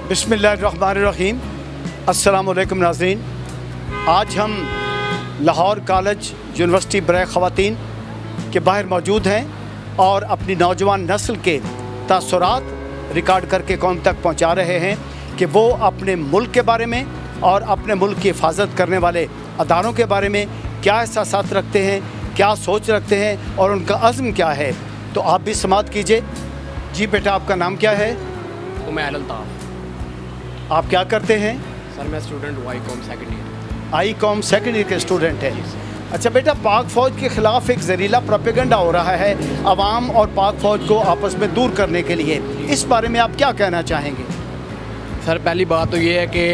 बिस्मिल्लाहिर्रहमानिर्रहीम। अस्सलाम वालेकुम नाज़रीन। आज हम लाहौर कॉलेज यूनिवर्सिटी बराए ख़वातीन के बाहर मौजूद हैं और अपनी नौजवान नस्ल के तासुरात रिकॉर्ड करके कौम तक पहुंचा रहे हैं कि वो अपने मुल्क के बारे में और अपने मुल्क की हिफाजत करने वाले अदारों के बारे में क्या एहसासात रखते हैं, क्या सोच रखते हैं और उनका अज़्म क्या है। तो आप भी समात कीजिए। जी बेटा, आपका नाम क्या है? उमैर अल्ताफ़। आप क्या करते हैं? सर मैं स्टूडेंट हूँ, ICom second year. ICom second year के स्टूडेंट हैं। अच्छा बेटा, पाक फ़ौज के ख़िलाफ़ एक ज़हरीला प्रोपेगेंडा हो रहा है अवाम और पाक फ़ौज को आपस में दूर करने के लिए, इस बारे में आप क्या कहना चाहेंगे? सर पहली बात तो ये है कि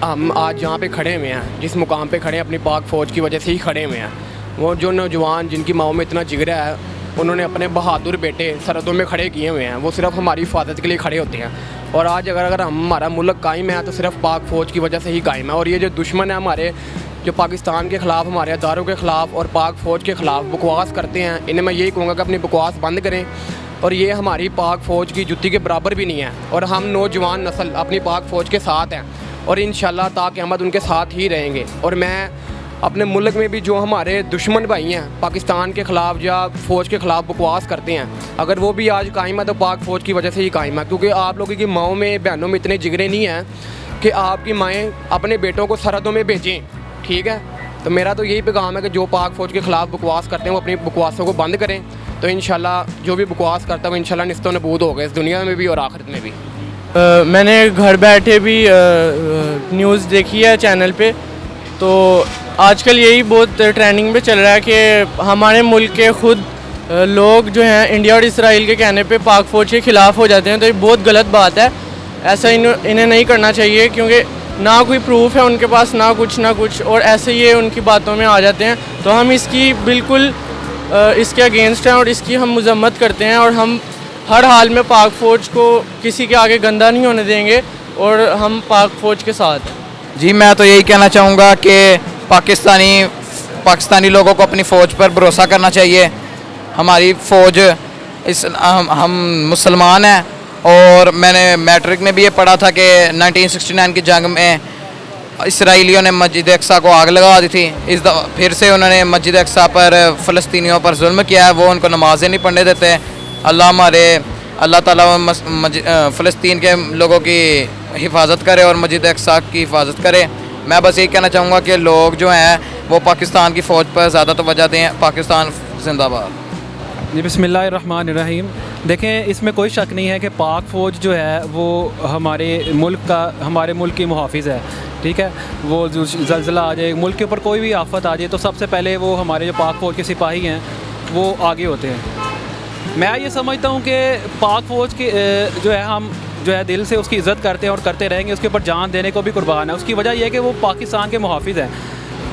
हम आज जहाँ पे खड़े हुए हैं, जिस मुकाम पे खड़े हैं, अपनी पाक फ़ौज की वजह से ही खड़े हुए हैं। वो जो नौजवान जिनकी माओ में इतना जिगरा है, उन्होंने अपने बहादुर बेटे सरहदों में खड़े किए हुए हैं। वो सिर्फ हमारी हिफाजत के लिए खड़े होते हैं। और आज अगर हमारा मुल्क कायम है तो सिर्फ पाक फ़ौज की वजह से ही कायम है। और ये जो दुश्मन है हमारे, जो पाकिस्तान के ख़िलाफ़, हमारे अदारों के ख़िलाफ़ और पाक फ़ौज के ख़िलाफ़ बकवास करते हैं, इन्हें मैं यही कहूँगा कि अपनी बकवास बंद करें। और ये हमारी पाक फ़ौज की जुत्ती के बराबर भी नहीं है। और हम नौजवान नस्ल अपनी पाक फ़ौज के साथ हैं और इंशाल्लाह ता क़यामत उनके साथ ही रहेंगे। और मैं अपने मुल्क में भी जो हमारे दुश्मन भाई हैं पाकिस्तान के ख़िलाफ़ या फ़ौज के ख़िलाफ़ बकवास करते हैं, अगर वो भी आज कायम है तो पाक फ़ौज की वजह से ही कायम है। क्योंकि आप लोगों की माओं में, बहनों में इतने जिगरे नहीं हैं कि आपकी माएँ अपने बेटों को सरहदों में भेजें। ठीक है, तो मेरा तो यही पैगाम है कि जो पाक फ़ौज के ख़िलाफ़ बकवास करते हैं वो अपनी बकवासों को बंद करें। तो इंशाल्लाह जो भी बकवास करता है वो इंशाल्लाह निस्तो नबूद होगा, इस दुनिया में भी और आखिरत में भी। मैंने घर बैठे भी न्यूज़ देखी है चैनल पे, तो आजकल यही बहुत ट्रेंडिंग पे चल रहा है कि हमारे मुल्क के खुद लोग जो हैं इंडिया और इसराइल के कहने पे पाक फ़ौज के ख़िलाफ़ हो जाते हैं। तो ये बहुत गलत बात है। ऐसा इन्हें नहीं करना चाहिए, क्योंकि ना कोई प्रूफ है उनके पास, ना कुछ, और ऐसे ये उनकी बातों में आ जाते हैं। तो हम इसकी बिल्कुल इसके अगेंस्ट हैं और इसकी हम मज़म्मत करते हैं। और हम हर हाल में पाक फ़ौज को किसी के आगे गंदा नहीं होने देंगे और हम पाक फ़ौज के साथ हैं। जी, मैं तो यही कहना चाहूँगा कि पाकिस्तानी लोगों को अपनी फ़ौज पर भरोसा करना चाहिए। हमारी फ़ौज हम मुसलमान हैं और मैंने मैट्रिक में भी ये पढ़ा था कि 1969 की जंग में इसराइलियों ने मस्जिद अक्सा को आग लगा दी थी। इस दफ़ा फिर से उन्होंने मस्जिद अक्सा पर फ़लस्तीनियों पर जुल्म किया है। वो उनको नमाज़ें नहीं पढ़ने देते। अल्लाह ताला फ़लस्तीन के लोगों की हिफाजत करे और मस्जिद अक्सा की हिफाजत करे। मैं बस यही कहना चाहूँगा कि लोग जो हैं वो पाकिस्तान की फ़ौज पर ज़्यादा तवज्जो दें। पाकिस्तान जिंदाबाद। जी, बिस्मिल्लाहिर्रहमानिर्रहीम। देखें, इसमें कोई शक नहीं है कि पाक फ़ौज जो है वो हमारे मुल्क की मुहाफ़िज़ है। ठीक है, वो ज़लज़ला आ जाए, मुल्क के ऊपर कोई भी आफत आ जाए तो सबसे पहले वो हमारे जो पाक फ़ौज के सिपाही हैं वो आगे होते हैं। मैं ये समझता हूँ कि पाक फ़ौज के जो है हम जो है दिल से उसकी इज़्ज़त करते हैं और करते रहेंगे। उसके ऊपर जान देने को भी कुर्बान है। उसकी वजह यह है कि वो पाकिस्तान के मुहाफ़िज़ हैं।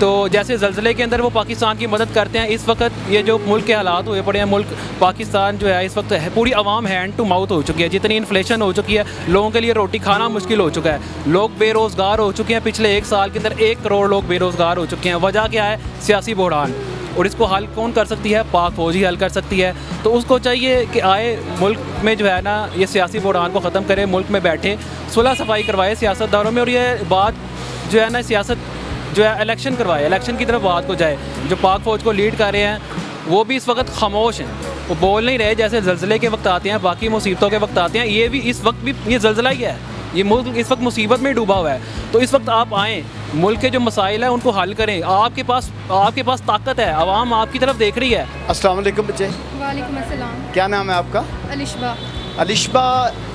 तो जैसे ज़लज़ले के अंदर वो पाकिस्तान की मदद करते हैं, इस वक्त ये जो मुल्क के हालात हुए पड़े हैं, मुल्क पाकिस्तान जो है इस वक्त पूरी आवाम हैंड टू माउथ हो चुकी है। जितनी इन्फ्लेशन हो चुकी है, लोगों के लिए रोटी खाना मुश्किल हो चुका है। लोग बेरोज़गार हो चुके हैं। पिछले 1 साल के अंदर 1 करोड़ लोग बेरोज़गार हो चुके हैं। वजह क्या है? सियासी बहरान। और इसको हल कौन कर सकती है? पाक फ़ौज ही हल कर सकती है। तो उसको चाहिए कि आए मुल्क में जो है ना ये सियासी बहरान को ख़त्म करे, मुल्क में बैठे, सुलह सफाई करवाए सियासतदानों में। और ये बात जो है ना सियासत जो है इलेक्शन करवाए, इलेक्शन की तरफ बात को जाए। जो पाक फ़ौज को लीड कर रहे हैं वो भी इस वक्त खामोश हैं, वो बोल नहीं रहे। जैसे ज़लज़ले के वक्त आते हैं, बाकी मुसीबतों के वक्त आते हैं, ये भी इस वक्त भी ये ज़लज़ला ही है। ये मुल्क इस वक्त मुसीबत में डूबा हुआ है। तो इस वक्त आप आएँ, मुल्क के जो मसाइल हैं उनको हल करें। आपके पास ताकत है, आवाम आपकी तरफ देख रही है। अस्सलाम वालेकुम बच्चे। वालेकुम अस्सलाम। क्या नाम है आपका? अलिशबा।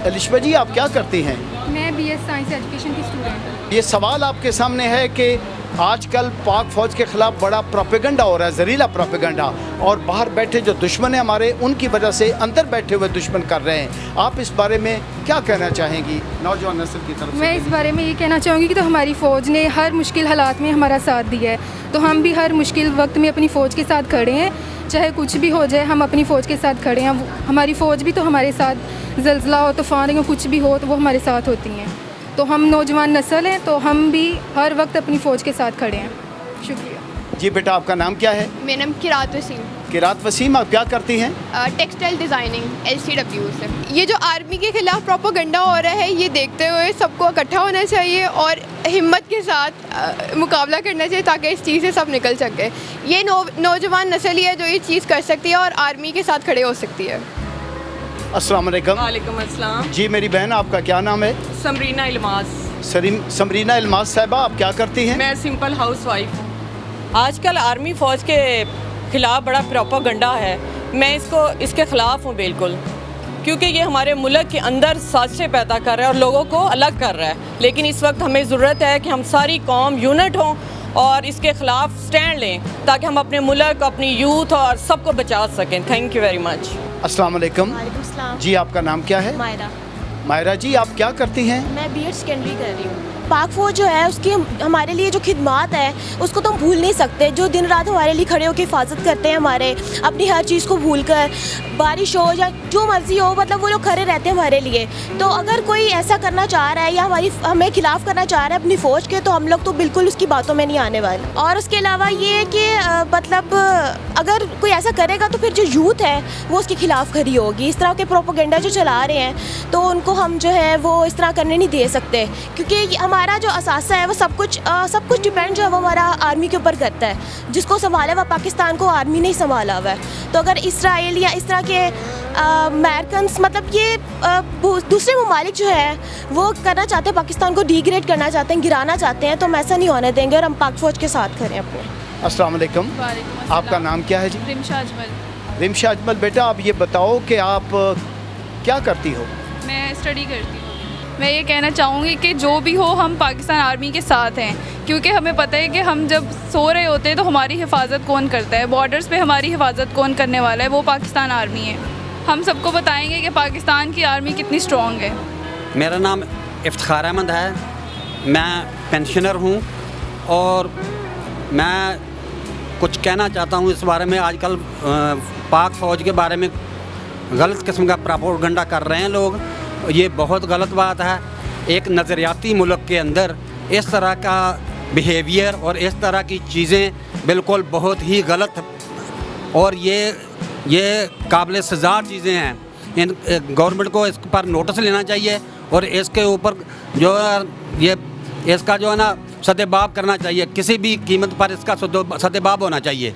अलिशबा जी, आप क्या करती हैं? मैं BS साइंस एजुकेशन की स्टूडेंट हूँ। ये सवाल आपके सामने है कि आजकल पाक फ़ौज के ख़िलाफ़ बड़ा प्रोपेगेंडा हो रहा है, ज़हरीला प्रोपेगेंडा, और बाहर बैठे जो दुश्मन हैं हमारे, उनकी वजह से अंदर बैठे हुए दुश्मन कर रहे हैं। आप इस बारे में क्या कहना चाहेंगी नौजवान नस्ल की तरफ से? मैं इस बारे में ये कहना चाहूँगी कि तो हमारी फ़ौज ने हर मुश्किल हालात में हमारा साथ दिया है। तो हम भी हर मुश्किल वक्त में अपनी फ़ौज के साथ खड़े हैं। चाहे कुछ भी हो जाए, हम अपनी फ़ौज के साथ खड़े हैं। हमारी फ़ौज भी तो हमारे साथ, ज़लज़ला हो, तूफ़ान हो, कुछ भी हो तो वो हमारे साथ होती हैं। तो हम नौजवान नस्ल हैं, तो हम भी हर वक्त अपनी फ़ौज के साथ खड़े हैं। शुक्रिया। जी बेटा, आपका नाम क्या है? मेरा नाम किरात वसीम, किरात वसीम, आप क्या करती हैं? टेक्सटाइल डिज़ाइनिंग LCW से। ये जो आर्मी के खिलाफ प्रोपेगेंडा हो रहा है, ये देखते हुए सबको इकट्ठा होना चाहिए और हिम्मत के साथ मुकाबला करना चाहिए ताकि इस चीज़ से सब निकल सके। ये नौजवान नस्ल ही है जो ये चीज़ कर सकती है और आर्मी के साथ खड़े हो सकती है। अस्सलाम वालेकुम। वालेकुम अस्सलाम। जी मेरी बहन, आपका क्या नाम है? समरीना इल्मास। समरीना इल्मास साहिबा, आप क्या करती हैं? मैं सिंपल हाउस वाइफ हूँ। आजकल आर्मी फ़ौज के ख़िलाफ़ बड़ा प्रोपेगेंडा है, मैं इसके ख़िलाफ़ हूँ बिल्कुल, क्योंकि ये हमारे मुल्क के अंदर साजिशें पैदा कर रहा है और लोगों को अलग कर रहा है। लेकिन इस वक्त हमें ज़रूरत है कि हम सारी कौम यूनिट हों और इसके ख़िलाफ़ स्टैंड लें ताकि हम अपने मुल्क, अपनी यूथ और सबको बचा सकें। Thank you very much. अस्सलाम वालेकुम। वालेकुम सलाम। जी आपका नाम क्या है? मायरा। मायरा जी, आप क्या करती हैं? मैं BEd सेकेंडरी कर रही हूँ। पाक फ़ौज जो है उसकी हमारे लिए जो खिदमात है उसको तो हम भूल नहीं सकते। जो दिन रात हमारे लिए खड़े होकर हिफाजत करते हैं, हमारे अपनी हर चीज़ को भूल कर, बारिश हो या जो मर्ज़ी हो, मतलब वो लोग खड़े रहते हैं हमारे लिए। तो अगर कोई ऐसा करना चाह रहा है या हमें खिलाफ़ करना चाह रहा है अपनी फ़ौज के, तो हम लोग तो बिल्कुल उसकी बातों में नहीं आने वाले। और उसके अलावा ये है कि मतलब अगर कोई ऐसा करेगा तो फिर जो यूथ है वो उसके खिलाफ़ खड़ी होगी। इस तरह के प्रोपेगेंडा जो चला रहे हैं तो उनको हम जो है वो इस तरह करने नहीं दे सकते, क्योंकि हमारा जो असासा है वो सब कुछ डिपेंड जो है वो हमारा आर्मी के ऊपर करता है। जिसको संभाला हुआ पाकिस्तान को आर्मी ने ही संभाला हुआ है। तो अगर इसराइल या इस तरह के अमेरिकन्स, मतलब ये दूसरे ममालिक जो है वो करना चाहते हैं, पाकिस्तान को डिग्रेड करना चाहते हैं, गिराना चाहते हैं, तो हम ऐसा नहीं होने देंगे और हम पाक फ़ौज के साथ खड़े अपने। अस्सलाम वालेकुम। आपका नाम क्या है जी? रिमशा अजमल। रिमशा अजमल, बेटा आप ये बताओ कि आप क्या करती हो? मैं स्टडी करती हूँ। मैं ये कहना चाहूँगी कि जो भी हो, हम पाकिस्तान आर्मी के साथ हैं, क्योंकि हमें पता है कि हम जब सो रहे होते हैं तो हमारी हिफाजत कौन करता है, बॉर्डर्स पे हमारी हिफाजत कौन करने वाला है, वो पाकिस्तान आर्मी है। हम सबको बताएंगे कि पाकिस्तान की आर्मी कितनी स्ट्रॉन्ग है। मेरा नाम इफ्तिखार अहमद है, मैं पेंशनर हूँ और मैं कुछ कहना चाहता हूँ इस बारे में। आजकल पाक फ़ौज के बारे में गलत किस्म का प्रोपेगेंडा कर रहे हैं लोग, ये बहुत गलत बात है। एक नज़रियाती मुल्क के अंदर इस तरह का बिहेवियर और इस तरह की चीज़ें बिल्कुल बहुत ही गलत और ये काबिल सज़ा चीज़ें हैं। इन गवर्नमेंट को इस पर नोटिस लेना चाहिए और इसके ऊपर जो ये इसका जो है ना सदेबाब करना चाहिए, किसी भी कीमत पर इसका सदेबाब होना चाहिए।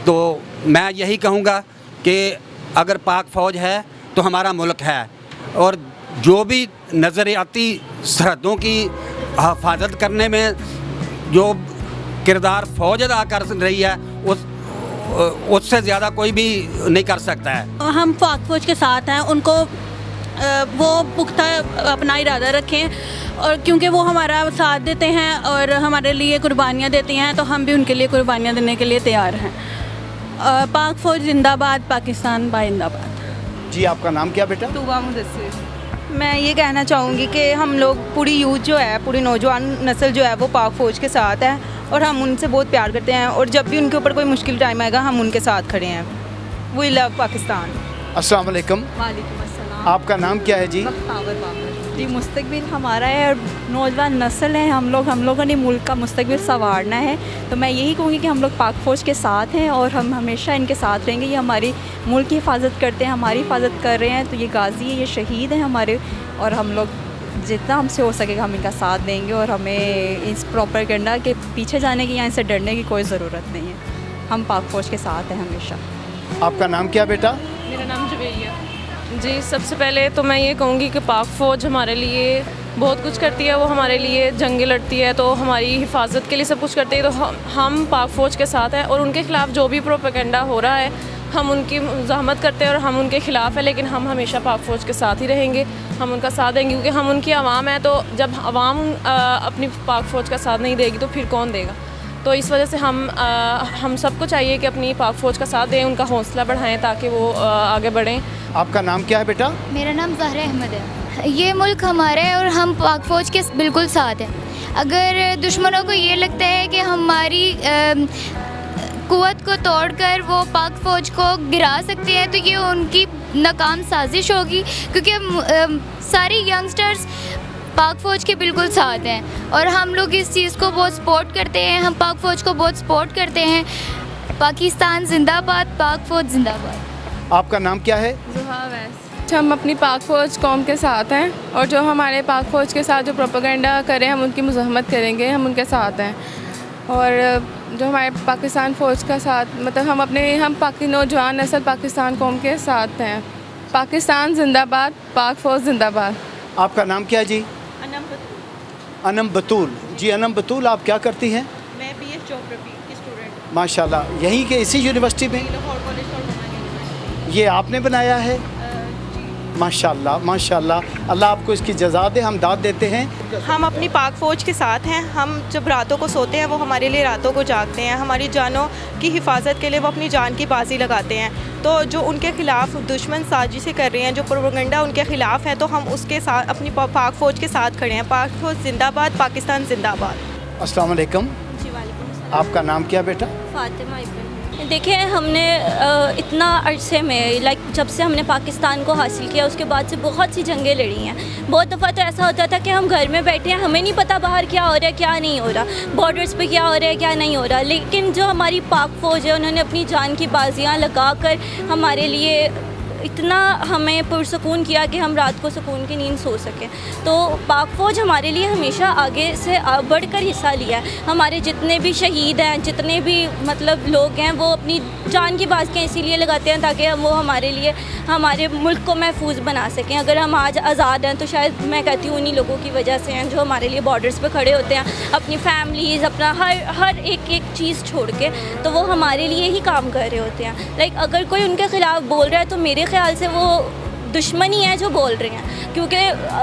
तो मैं यही कहूँगा कि अगर पाक फ़ौज है तो हमारा मुल्क है और जो भी नज़रियाती सरहदों की हिफाजत करने में जो किरदार फ़ौज अदा कर रही है उससे ज़्यादा कोई भी नहीं कर सकता है। हम पाक फ़ौज के साथ हैं, उनको वो पुख्ता अपना इरादा रखें और क्योंकि वो हमारा साथ देते हैं और हमारे लिए कुर्बानियाँ देती हैं, तो हम भी उनके लिए कुर्बानियाँ देने के लिए तैयार हैं। पाक फ़ौज जिंदाबाद, पाकिस्तान बाइंदाबाद। जी आपका नाम क्या बेटा? तूबा मुदस्सिर। मैं ये कहना चाहूँगी कि हम लोग पूरी यूथ जो है, पूरी नौजवान नस्ल जो है वो पाक फ़ौज के साथ है और हम उनसे बहुत प्यार करते हैं और जब भी उनके ऊपर कोई मुश्किल टाइम आएगा हम उनके साथ खड़े हैं। We love Pakistan. अस्सलाम वालेकुम। वालेकुम अस्सलाम। आपका नाम क्या है जी? जी, मुस्तकबिल हमारा है और नौजवान नस्ल है, हम लोगों ने मुल्क का मुस्तकबिल संवारना है। तो मैं यही कहूँगी कि हम लोग पाक फ़ौज के साथ हैं और हम हमेशा इनके साथ रहेंगे। ये हमारी मुल्क की हिफाजत करते हैं, हमारी हिफाजत कर रहे हैं, तो ये गाजी है, ये शहीद हैं हमारे और हम लोग जितना हमसे हो सकेगा हम इनका साथ देंगे और हमें इस प्रोपेगेंडा के पीछे जाने की या इनसे डरने की कोई ज़रूरत नहीं है। हम पाक फ़ौज के साथ हैं हमेशा। आपका नाम क्या बेटा? मेरा नाम जुबैरिया। जी, सबसे पहले तो मैं ये कहूँगी कि पाक फ़ौज हमारे लिए बहुत कुछ करती है, वो हमारे लिए जंगें लड़ती है, तो हमारी हिफाजत के लिए सब कुछ करती है। तो हम पाक फ़ौज के साथ हैं और उनके ख़िलाफ़ जो भी प्रोपेगेंडा हो रहा है हम उनकी मुज़ाहमत करते हैं और हम उनके ख़िलाफ़ है, लेकिन हम हमेशा पाक फ़ौज के साथ ही रहेंगे, हम उनका साथ देंगे क्योंकि हम उनकी आवाम है। तो जब आवाम अपनी पाक फ़ौज का साथ नहीं देगी तो फिर कौन देगा? तो इस वजह से हम सबको चाहिए कि अपनी पाक फ़ौज का साथ दें, उनका हौसला बढ़ाएं ताकि वो आगे बढ़ें। आपका नाम क्या है बेटा? मेरा नाम ज़हरा अहमद है। ये मुल्क हमारा है और हम पाक फ़ौज के बिल्कुल साथ हैं। अगर दुश्मनों को ये लगता है कि हमारी कुव्वत को तोड़कर वो पाक फ़ौज को गिरा सकते हैं, तो ये उनकी नाकाम साजिश होगी, क्योंकि सारी यंगस्टर्स पाक फ़ौज के बिल्कुल साथ हैं और हम लोग इस चीज़ को बहुत सपोर्ट करते हैं। हम पाक फ़ौज को बहुत सपोर्ट करते हैं। पाकिस्तान जिंदाबाद, पाक फ़ौज जिंदाबाद। आपका नाम क्या है? जुहा वैस। हम अपनी पाक फ़ौज कौम के साथ हैं और जो हमारे पाक फ़ौज के साथ जो प्रोपेगेंडा करें हम उनकी मुज़ाहमत करेंगे, हम उनके साथ हैं। और जो हमारे पाकिस्तान फ़ौज का साथ मतलब हम नौजवान नस्ल पाकिस्तान कौम के साथ हैं। पाकिस्तान जिंदाबाद, पाक फ़ौज जिंदाबाद। आपका नाम क्या है जी? अनम बतूल। जी अनम बतूल, आप क्या करती हैं? मैं BS ज्योग्राफी की स्टूडेंट। माशाल्लाह, यहीं के इसी यूनिवर्सिटी में? ये आपने बनाया है? माशाल्लाह माशाल्लाह, अल्लाह आपको इसकी जज़ा दे। हम दाद देते हैं। हम अपनी पाक फ़ौज के साथ हैं। हम जब रातों को सोते हैं वो हमारे लिए रातों को जागते हैं। हमारी जानों की हिफाजत के लिए वो अपनी जान की बाजी लगाते हैं। तो जो उनके ख़िलाफ़ दुश्मन साजिशें कर रहे हैं, जो प्रोपेगेंडा उनके ख़िलाफ़ है, तो हम उसके साथ अपनी पाक फ़ौज के साथ खड़े हैं। पाक फ़ौज जिंदाबाद, पाकिस्तान जिंदाबाद। अस्सलाम वालेकुम। जी वालेकुम सलाम। आपका नाम क्या बेटा? फातिमा इब्न। देखिए हमने इतना अरसे में जब से हमने पाकिस्तान को हासिल किया उसके बाद से बहुत सी जंगें लड़ी हैं। बहुत दफ़ा तो ऐसा होता था कि हम घर में बैठे हैं, हमें नहीं पता बाहर क्या हो रहा है क्या नहीं हो रहा, बॉर्डर्स पे क्या हो रहा है क्या नहीं हो रहा। लेकिन जो हमारी पाक फ़ौज है उन्होंने अपनी जान की बाजियाँ लगा कर हमारे लिए इतना हमें पुरसकून किया कि हम रात को सुकून की नींद सो सकें। तो पाक फ़ौज हमारे लिए हमेशा आगे से बढ़कर हिस्सा लिया है। हमारे जितने भी शहीद हैं, जितने भी मतलब लोग हैं, वो अपनी जान की बाजियाँ इसीलिए लगाते हैं ताकि वो हमारे लिए हमारे मुल्क को महफूज बना सकें। अगर हम आज आज़ाद हैं तो शायद मैं कहती हूँ उन्हीं लोगों की वजह से हैं जो हमारे लिए बॉर्डर्स पर खड़े होते हैं, अपनी फैमिलीज़, अपना हर एक चीज़ छोड़ के, तो वो हमारे लिए ही काम कर रहे होते हैं। अगर कोई उनके ख़िलाफ़ बोल रहा है तो मेरे ख्याल से वो दुश्मनी है जो बोल रहे हैं, क्योंकि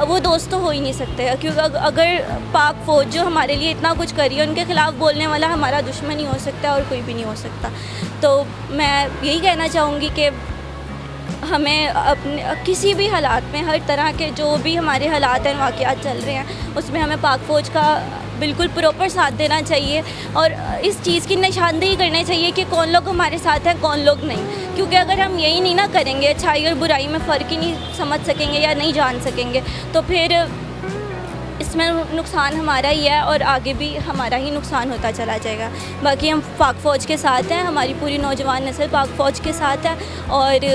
वो दोस्त तो हो ही नहीं सकते। क्योंकि अगर पाक फ़ौज जो हमारे लिए इतना कुछ करी है, उनके ख़िलाफ़ बोलने वाला हमारा दुश्मन ही हो सकता है और कोई भी नहीं हो सकता। तो मैं यही कहना चाहूँगी कि हमें अपने किसी भी हालात में, हर तरह के जो भी हमारे हालात हैं, वाक़यात चल रहे हैं, उसमें हमें पाक फ़ौज का बिल्कुल प्रॉपर साथ देना चाहिए और इस चीज़ की निशानदेही करनी चाहिए कि कौन लोग हमारे साथ हैं, कौन लोग नहीं। क्योंकि अगर हम यही नहीं ना करेंगे, अच्छाई और बुराई में फ़र्क ही नहीं समझ सकेंगे या नहीं जान सकेंगे, तो फिर इसमें नुकसान हमारा ही है और आगे भी हमारा ही नुकसान होता चला जाएगा। बाकी हम पाक फ़ौज के साथ हैं, हमारी पूरी नौजवान नस्ल पाक फ़ौज के साथ है और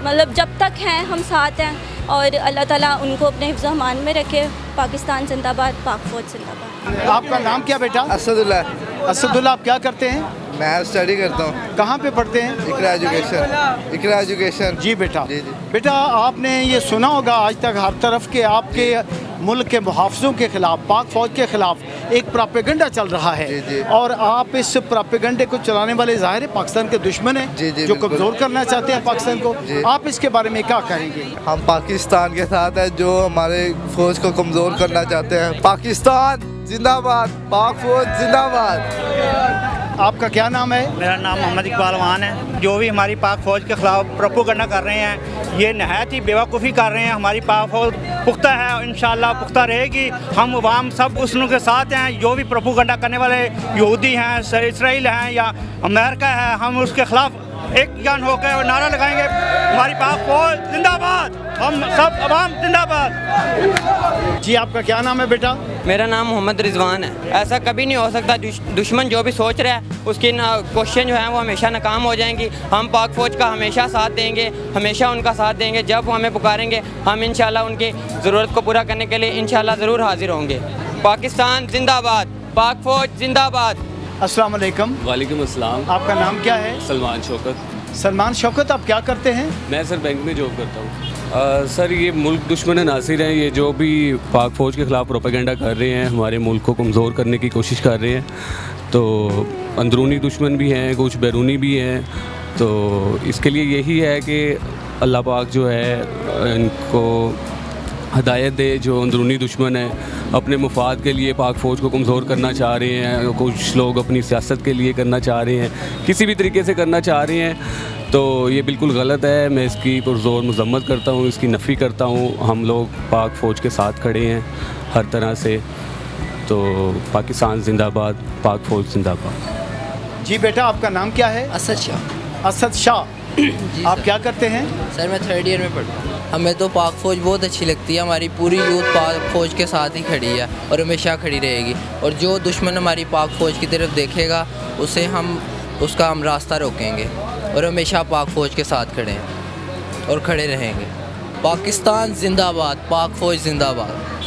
मतलब जब तक हैं हम साथ हैं और अल्लाह ताला उनको अपने हिफ्ज़ अमान में रखे। पाकिस्तान जिंदाबाद, पाक फ़ौज जिंदाबाद। आपका नाम क्या बेटा? असदुल्ला। असदुल्ला, आप क्या करते हैं? मैं स्टडी करता हूँ। कहाँ पे पढ़ते हैं? इकरा एजुकेशन। जी बेटा। जी। बेटा आपने ये सुना होगा आज तक हर तरफ के आपके मुल्क के मुहाफ़िज़ों के ख़िलाफ़, पाक फ़ौज के ख़िलाफ़ एक प्रोपेगेंडा चल रहा है। जी। और आप इस प्रोपेगेंडे को चलाने वाले ज़ाहिर है पाकिस्तान के दुश्मन हैं जो कमज़ोर करना चाहते हैं पाकिस्तान को। आप इसके बारे में क्या कहेंगे? हम पाकिस्तान के साथ हैं जो हमारे फ़ौज को कमज़ोर करना चाहते हैं। पाकिस्तान जिंदाबाद, पाक फ़ौज जिंदाबाद। आपका क्या नाम है? मेरा नाम मोहम्मद इकबाल वान है। जो भी हमारी पाक फ़ौज के ख़िलाफ़ प्रोपेगेंडा कर रहे हैं, ये नहायत ही बेवकूफ़ी कर रहे हैं। हमारी पाक फ़ौज पुख्ता है और इंशाअल्लाह पुख्ता रहेगी। हम अवाम सब उनके साथ हैं। जो भी प्रोपेगेंडा करने वाले यहूदी हैं, इसराइल हैं या अमेरिका है, हम उसके ख़िलाफ़ एक जान होकर नारा लगाएंगे, हमारी पाक फ़ौज जिंदाबाद, हम सब अवाम जिंदाबाद। जी आपका क्या नाम है बेटा? मेरा नाम मोहम्मद रिजवान है। ऐसा कभी नहीं हो सकता। दुश्मन जो भी सोच रहा है उसकी कोशिशें जो हैं वो हमेशा नाकाम हो जाएंगी। हम पाक फ़ौज का हमेशा साथ देंगे, हमेशा उनका साथ देंगे। जब वो हमें पुकारेंगे हम इंशाल्लाह उनकी ज़रूरत को पूरा करने के लिए इंशाल्लाह ज़रूर हाजिर होंगे। पाकिस्तान जिंदाबाद, पाक फ़ौज जिंदाबाद। अस्सलाम वालेकुम। वालेकुम अस्सलाम। आपका नाम क्या है? सलमान शौकत। सलमान शौकत, आप क्या करते हैं? मैं सर बैंक में जॉब करता हूँ। सर ये मुल्क दुश्मन नासिर हैं, ये जो भी पाक फ़ौज के ख़िलाफ़ प्रोपेगेंडा कर रहे हैं, हमारे मुल्क को कमज़ोर करने की कोशिश कर रहे हैं। तो अंदरूनी दुश्मन भी हैं, कुछ बैरूनी भी हैं। तो इसके लिए यही है कि अल्लाह पाक जो है इनको हदायत दे। जो अंदरूनी दुश्मन है अपने मुफाद के लिए पाक फ़ौज को कमज़ोर करना चाह रहे हैं, कुछ लोग अपनी सियासत के लिए करना चाह रहे हैं, किसी भी तरीके से करना चाह रहे हैं, तो ये बिल्कुल गलत है। मैं इसकी पुरज़ोर मज़म्मत करता हूँ, इसकी नफ़ी करता हूँ। हम लोग पाक फ़ौज के साथ खड़े हैं हर तरह से। तो पाकिस्तान जिंदाबाद, पाक फ़ौज जिंदाबाद। जी बेटा, आपका नाम क्या है? असद शाह। असद शाह। आप क्या करते हैं? सर मैं 3rd ईयर में पढ़ता हूँ। हमें तो पाक फ़ौज बहुत अच्छी लगती है। हमारी पूरी यूथ पाक फ़ौज के साथ ही खड़ी है और हमेशा खड़ी रहेगी। और जो दुश्मन हमारी पाक फ़ौज की तरफ देखेगा उसका हम रास्ता रोकेंगे और हमेशा पाक फ़ौज के साथ खड़े हैं और खड़े रहेंगे। पाकिस्तान जिंदाबाद, पाक फ़ौज जिंदाबाद।